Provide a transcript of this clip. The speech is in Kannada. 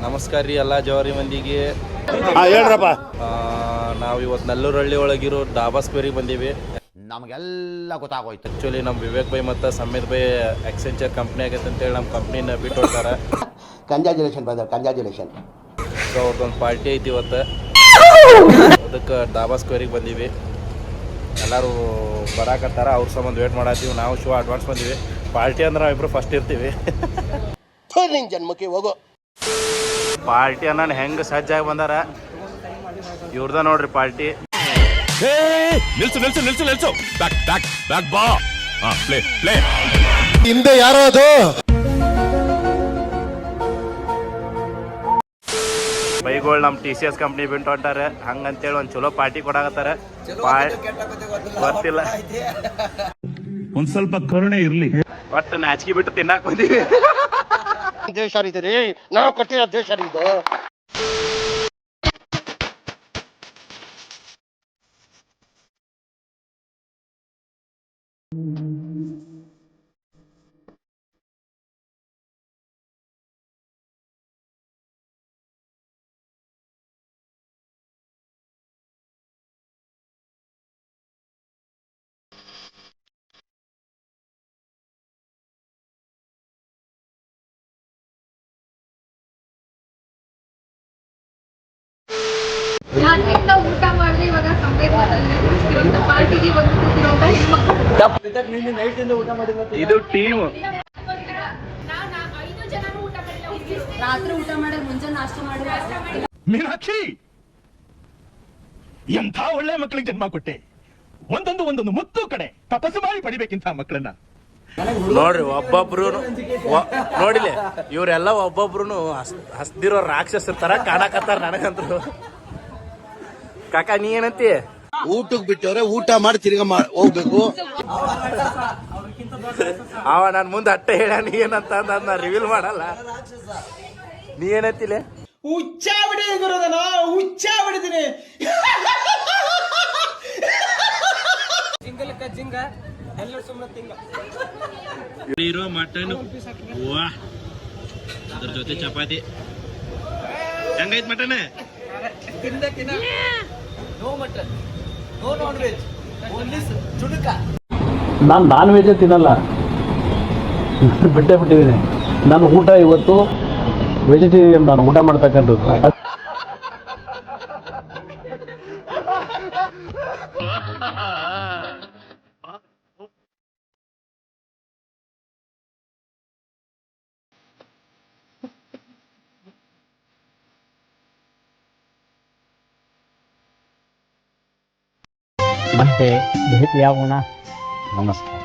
ನಮಸ್ಕಾರ ರೀ ಎಲ್ಲ ಜವಾರಿ ಮಂದಿಗೆ. ಹೇಳ್ರಪ್ಪ. ನಾವು ಇವತ್ತು ನಲ್ಲೂರಹಳ್ಳಿ ಒಳಗಿರೋ ಡಾಬಾ ಸ್ಕ್ವೇರಿಗೆ ಬಂದೀವಿ. ನಮಗೆಲ್ಲ ಗೊತ್ತಾಗೋಯ್ತು. ಆ್ಯಕ್ಚುಲಿ ನಮ್ಮ ವಿವೇಕ್ ಬೈ ಮತ್ತು ಸಮೇತ್ ಬೈ ಎಕ್ಸೆಂಚರ್ ಕಂಪ್ನಿ ಆಗೈತೆ ಅಂತೇಳಿ ನಮ್ಮ ಕಂಪ್ನಿನ ಬಿಟ್ಟು ಹೋಗ್ತಾರೆ. Congratulation brother, congratulation. ಸೊ ಅವ್ರದ್ದೊಂದು ಪಾರ್ಟಿ ಐತಿ ಇವತ್ತು, ಅದಕ್ಕೆ ಡಾಬಾ ಸ್ಕ್ವೇರಿಗೆ ಬಂದೀವಿ. ಎಲ್ಲರೂ ಬರಾಕತ್ತಾರ, ಅವ್ರ ಸಂಬಂಧ ವೇಟ್ ಮಾಡತ್ತೀವಿ. ನಾವು ಶೋ ಅಡ್ವಾನ್ಸ್ ಬಂದೀವಿ. ಪಾರ್ಟಿ ಅಂದ್ರೆ ನಾವಿಬ್ರು ಫಸ್ಟ್ ಇರ್ತೀವಿ. ನಿನ್ನ ಜನ್ಮಕ್ಕೆ ಹೋಗೋ ಪಾರ್ಟಿ ಅನ್ನೋ ಹೆಂಗೆ ಸಜ್ಜಾಗಿ ಬಂದಾರ. ಇವ್ರದ ನೋಡ್ರಿ ಪಾರ್ಟಿ. ನಿಲ್ಸು ನಿಲ್ಸು ನಿಲ್ಸು ನಿಲ್ಸು. ಬ್ಯಾಕ್ ಬ್ಯಾಕ್ ಬ್ಯಾಕ್ ಬಾ. Play play. ಹಿಂದೆ ಯಾರೋ ಅದು ಬೈಗಳು ನಮ್ಮ TCS ಕಂಪ್ನಿ ಬಿಟ್ಟು ಹೊಂಟಾರೆ. ಹಂಗಂತೇಳಿ ಒಂದು ಚಲೋ ಪಾರ್ಟಿ ಕೊಡಾಕತ್ತಾರ. ಗೊತ್ತಿಲ್ಲ, ಒಂದ್ ಸ್ವಲ್ಪ ಕರುಣೆ ಇರ್ಲಿ. ಒಟ್ಟು ನಾಚಿಕೆ ಬಿಟ್ಟು ತಿನ್ನಾಕ್ ಬಂದೀವಿ. ದೇಶ ರೀ, ನಾವು ಕಟ್ಟಿರೋ ದೇಶ ಇದು. ಊಟ ಮಾಡಿದ್ರೆ ಇವಾಗ ಸಂವೇದನದಲ್ಲಿ ಪಾರ್ಟಿಗೆ ಇದು ಟೀಮ್. ರಾತ್ರಿ ಊಟ ಮಾಡಿ ಮುಂಜಾನೆ ನಾಷ್ಟ ಮಾಡಿ. ಮೀನಾಕ್ಷಿ, ಎಂಥ ಒಳ್ಳೆ ಮಕ್ಕಳಿಗೆ ಜನ್ಮ ಕೊಟ್ಟೆ. ಒಂದೊಂದು ಮುತ್ತು ಕಡೆ ತಪಸ್ಸು ಮಾಡಿ ಪಡಿಬೇಕಿಂತ ಮಕ್ಕಳನ್ನ. ನೋಡ್ರಿ ಒಬ್ಬೊಬ್ರು ನೋಡಿಲಿ, ಇವರೆಲ್ಲ ಒಬ್ಬೊಬ್ರು ಹಸ್ದಿರೋ ರಾಕ್ಷಸರ ತರ ಕಾಣಕತ್ತಾರ ನನಗಂತರು. ಕಾಕ ನೀ ಏನಂತಿ? ಊಟಕ್ಕೆ ಬಿಟ್ಟವ್ರೆ, ಊಟ ಮಾಡಿ ತಿರ್ಗಾ ಹೋಗ್ಬೇಕು. ಅವ ನನ್ ಮುಂದೆ ಅಟ್ಟೆ ಹೇಳ ನೀ ಏನಂತ ನಾ ರಿವೀಲ್ ಮಾಡಲ್ಲ. ನೀ ಏನಂತಿಲೆ? ಹುಚ್ಚ ಬಿಡಿದೀನಿ ಗುರುದನ, ಹುಚ್ಚ ಬಿಡಿದೀನಿ. ಜಿಂಗಲಕ್ಕ ಜಿಂಗ ಎಲ್ಲ ಸುಮ್ಮನೆ ತಿಂಗ ಇರೋ ಮಟನ್, ವಾ ಅದ್ರ ಜೊತೆ ಚಪಾತಿ. ಹೆಂಗೈತ್ mutton? No mutton, no non veg, only ಚುಡುಕ. ನಾನು ನಾನ್ ವೆಜ್ಜೇ ತಿನ್ನಲ್ಲ, ಬಿಟ್ಟಿದ್ದೀನಿ. ನಾನು ಊಟ ಇವತ್ತು ವೆಜಿಟೇರಿಯನ್, ನಾನು ಊಟ ಮಾಡ್ತಕ್ಕಂಥದ್ದು. ಮತ್ತೆ ಭೇಟಿಯಾಗೋಣ. ನಮಸ್ಕಾರ.